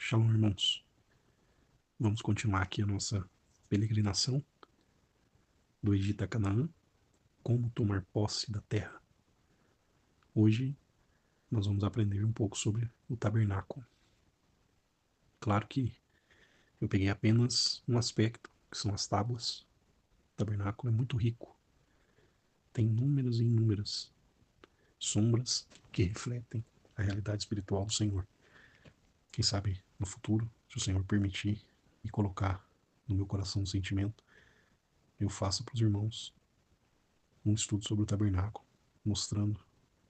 Shalom, irmãos. Vamos continuar aqui a nossa peregrinação do Egito a Canaã, como tomar posse da terra. Hoje nós vamos aprender um pouco sobre o tabernáculo. Claro que eu peguei apenas um aspecto, que são as tábuas. O tabernáculo é muito rico. Tem inúmeras e inúmeras sombras que refletem a realidade espiritual do Senhor. Quem sabe no futuro, se o Senhor permitir e colocar no meu coração um sentimento, eu faça para os irmãos um estudo sobre o tabernáculo, mostrando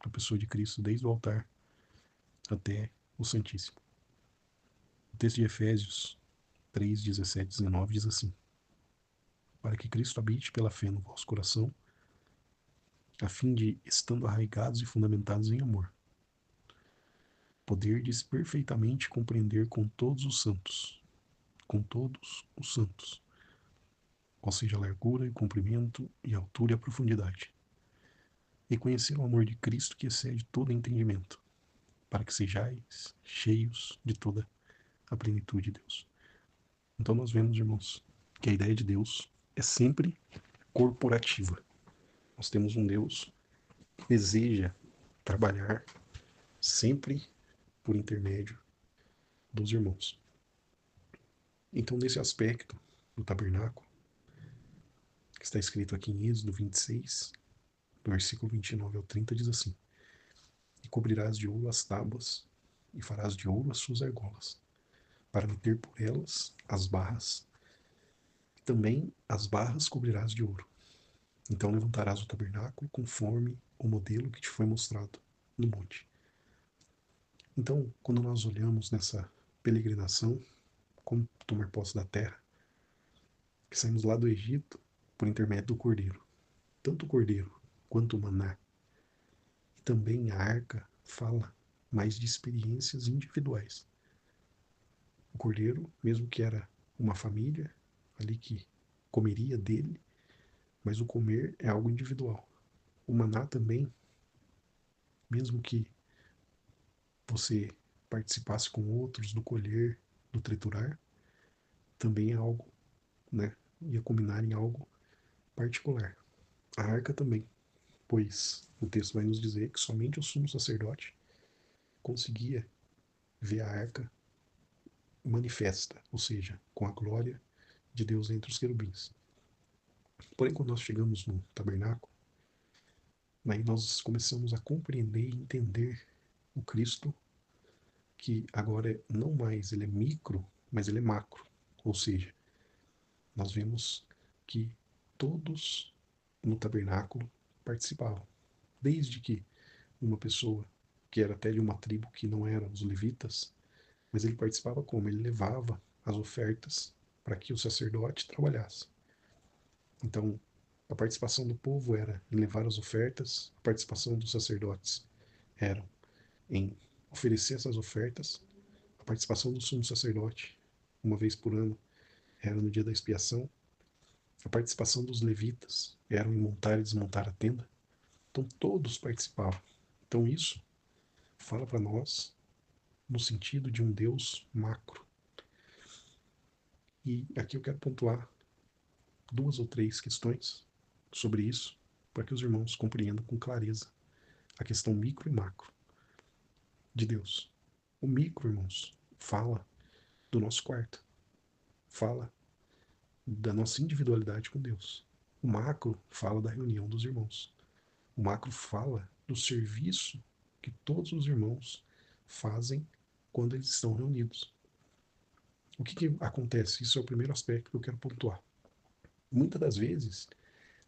a pessoa de Cristo desde o altar até o Santíssimo. O texto de Efésios 3, 17 e 19 diz assim: para que Cristo habite pela fé no vosso coração, a fim de, estando arraigados e fundamentados em amor, poderdes perfeitamente compreender com todos os santos, qual seja a largura e o comprimento e a altura e a profundidade, e conhecer o amor de Cristo que excede todo entendimento, para que sejais cheios de toda a plenitude de Deus. Então nós vemos, irmãos, que a ideia de Deus é sempre corporativa. Nós temos um Deus que deseja trabalhar sempre por intermédio dos irmãos. Então, nesse aspecto do tabernáculo, que está escrito aqui em Êxodo 26, do versículo 29 ao 30, diz assim: e cobrirás de ouro as tábuas, e farás de ouro as suas argolas, para meter por elas as barras, e também as barras cobrirás de ouro. Então levantarás o tabernáculo conforme o modelo que te foi mostrado no monte. Então, quando nós olhamos nessa peregrinação, como tomar posse da terra, que saímos lá do Egito por intermédio do Cordeiro, tanto o Cordeiro quanto o Maná, e também a arca fala mais de experiências individuais. O Cordeiro, mesmo que era uma família ali que comeria dele, mas o comer é algo individual. O Maná também, mesmo que você participasse com outros do colher, do triturar, também é algo, né? Ia culminar em algo particular. A arca também, pois o texto vai nos dizer que somente o sumo sacerdote conseguia ver a arca manifesta, ou seja, com a glória de Deus entre os querubins. Porém, quando nós chegamos no tabernáculo, aí nós começamos a compreender e entender o Cristo, que agora não mais ele é micro, mas ele é macro, ou seja, nós vemos que todos no tabernáculo participavam. Desde que uma pessoa que era até de uma tribo que não era os levitas, mas ele participava como? Ele levava as ofertas para que o sacerdote trabalhasse. Então, a participação do povo era em levar as ofertas, a participação dos sacerdotes era em oferecer essas ofertas, a participação do sumo sacerdote, uma vez por ano, era no dia da expiação, a participação dos levitas era em montar e desmontar a tenda. Então todos participavam. Então isso fala para nós no sentido de um Deus macro. E aqui eu quero pontuar duas ou três questões sobre isso, para que os irmãos compreendam com clareza a questão micro e macro de Deus. O micro, irmãos, fala do nosso quarto, fala da nossa individualidade com Deus. O macro fala da reunião dos irmãos. O macro fala do serviço que todos os irmãos fazem quando eles estão reunidos. O que acontece? Isso é o primeiro aspecto que eu quero pontuar. Muitas das vezes,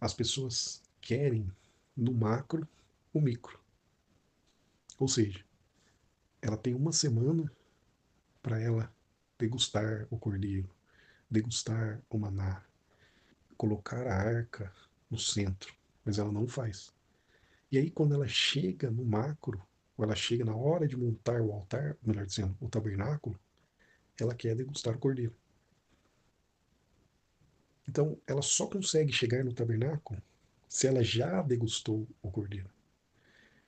as pessoas querem no macro o micro. Ou seja, ela tem uma semana para ela degustar o cordeiro, degustar o maná, colocar a arca no centro, mas ela não faz. E aí, quando ela chega no macro, ou ela chega na hora de montar o altar, melhor dizendo, o tabernáculo, ela quer degustar o cordeiro. Então, ela só consegue chegar no tabernáculo se ela já degustou o cordeiro.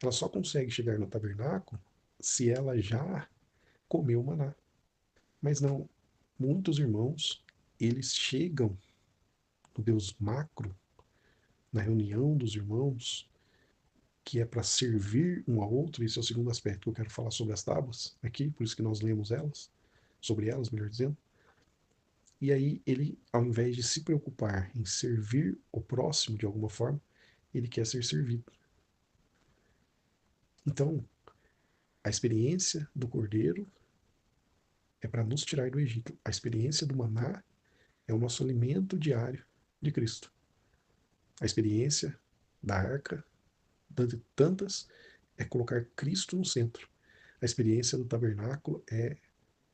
Ela só consegue chegar no tabernáculo se ela já comeu o maná. Mas não, muitos irmãos, eles chegam no Deus macro, na reunião dos irmãos, que é para servir um ao outro. Esse é o segundo aspecto que eu quero falar sobre as tábuas aqui, por isso que nós lemos elas, sobre elas, melhor dizendo. E aí ele, ao invés de se preocupar em servir o próximo de alguma forma, ele quer ser servido. Então, a experiência do cordeiro é para nos tirar do Egito. A experiência do maná é o nosso alimento diário de Cristo. A experiência da arca, de tantas, é colocar Cristo no centro. A experiência do tabernáculo é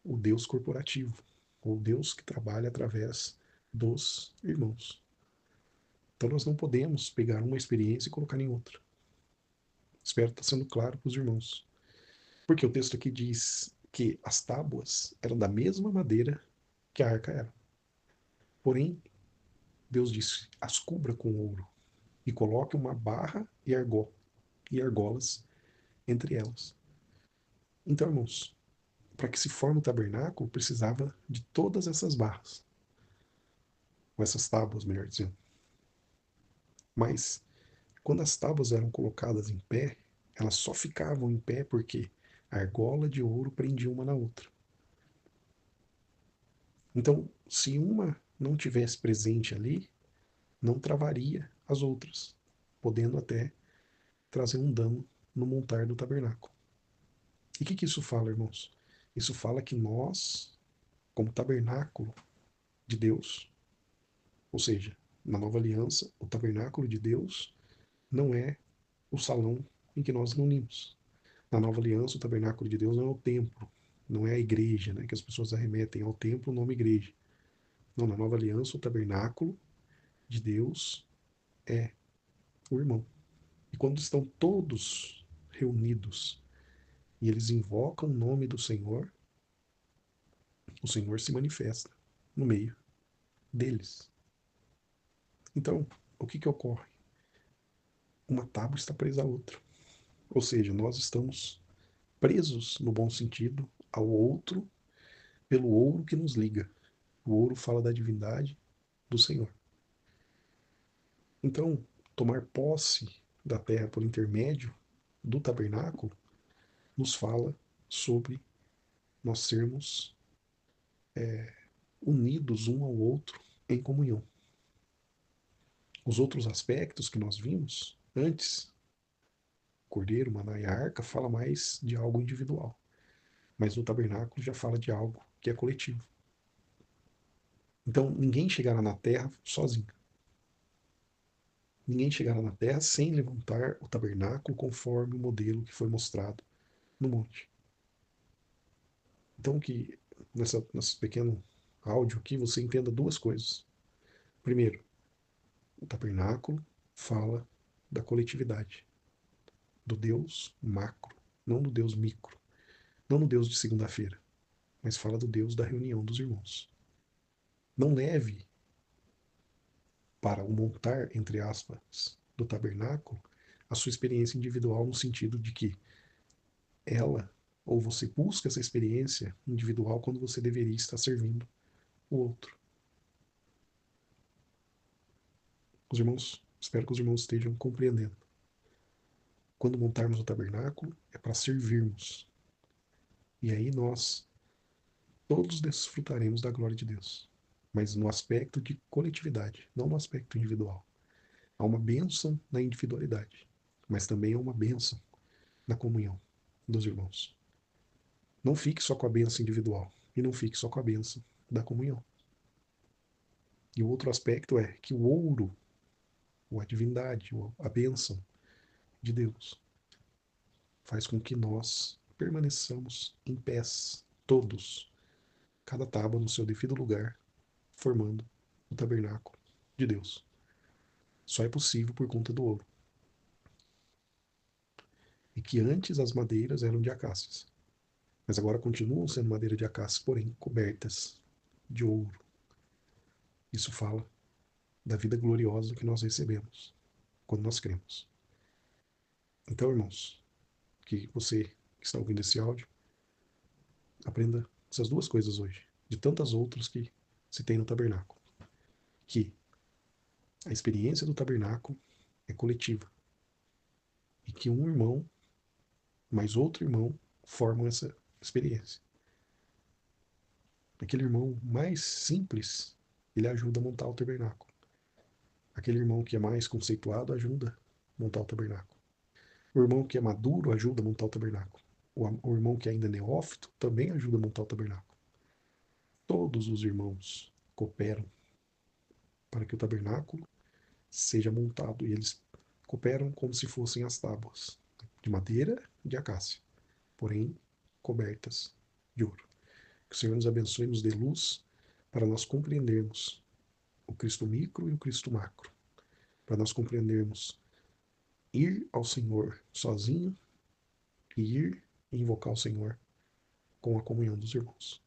o Deus corporativo, o Deus que trabalha através dos irmãos. Então nós não podemos pegar uma experiência e colocar em outra. Espero estar sendo claro para os irmãos. Porque o texto aqui diz que as tábuas eram da mesma madeira que a arca era. Porém, Deus disse: as cubra com ouro e coloque uma barra e argolas entre elas. Então, irmãos, para que se forme o tabernáculo, precisava de todas essas barras, ou essas tábuas, melhor dizendo. Mas, quando as tábuas eram colocadas em pé, elas só ficavam em pé porque a argola de ouro prendia uma na outra. Então, se uma não tivesse presente ali, não travaria as outras, podendo até trazer um dano no montar do tabernáculo. E o que isso fala, irmãos? Isso fala que nós, como tabernáculo de Deus, ou seja, na nova aliança, o tabernáculo de Deus não é o salão em que nós reunimos. Na nova aliança, o tabernáculo de Deus não é o templo, não é a igreja, né, que as pessoas arremetem ao templo o nome igreja. Não, na nova aliança, o tabernáculo de Deus é o irmão. E quando estão todos reunidos e eles invocam o nome do Senhor, o Senhor se manifesta no meio deles. Então, o que ocorre? Uma tábua está presa à outra. Ou seja, nós estamos presos, no bom sentido, ao outro pelo ouro que nos liga. O ouro fala da divindade do Senhor. Então, tomar posse da terra por intermédio do tabernáculo nos fala sobre nós sermos unidos um ao outro em comunhão. Os outros aspectos que nós vimos antes, cordeiro, maná e arca, fala mais de algo individual. Mas no tabernáculo já fala de algo que é coletivo. Então, ninguém chegará na terra sozinho. Ninguém chegará na terra sem levantar o tabernáculo conforme o modelo que foi mostrado no monte. Então, que nesse pequeno áudio aqui você entenda duas coisas. Primeiro, o tabernáculo fala da coletividade, do Deus macro, não do Deus micro, não do Deus de segunda-feira, mas fala do Deus da reunião dos irmãos. Não leve para o montar, entre aspas, do tabernáculo a sua experiência individual no sentido de que ela ou você busca essa experiência individual quando você deveria estar servindo o outro. Os irmãos, espero que os irmãos estejam compreendendo. Quando montarmos o tabernáculo, é para servirmos. E aí nós todos desfrutaremos da glória de Deus. Mas no aspecto de coletividade, não no aspecto individual. Há uma bênção na individualidade, mas também há uma bênção na comunhão dos irmãos. Não fique só com a bênção individual e não fique só com a bênção da comunhão. E o outro aspecto é que o ouro, ou a divindade, ou a bênção de Deus, faz com que nós permaneçamos em pés, todos, cada tábua no seu devido lugar, formando o tabernáculo de Deus. Só é possível por conta do ouro. E que antes as madeiras eram de acácias, mas agora continuam sendo madeira de acácia, porém cobertas de ouro. Isso fala da vida gloriosa que nós recebemos quando nós cremos. Então, irmãos, que você que está ouvindo esse áudio aprenda essas duas coisas hoje, de tantas outras que se tem no tabernáculo. Que a experiência do tabernáculo é coletiva. E que um irmão mais outro irmão formam essa experiência. Aquele irmão mais simples, ele ajuda a montar o tabernáculo. Aquele irmão que é mais conceituado ajuda a montar o tabernáculo. O irmão que é maduro ajuda a montar o tabernáculo. O irmão que ainda é neófito também ajuda a montar o tabernáculo. Todos os irmãos cooperam para que o tabernáculo seja montado e eles cooperam como se fossem as tábuas de madeira de acácia, porém cobertas de ouro. Que o Senhor nos abençoe e nos dê luz para nós compreendermos o Cristo micro e o Cristo macro, para nós compreendermos ir ao Senhor sozinho e ir e invocar o Senhor com a comunhão dos irmãos.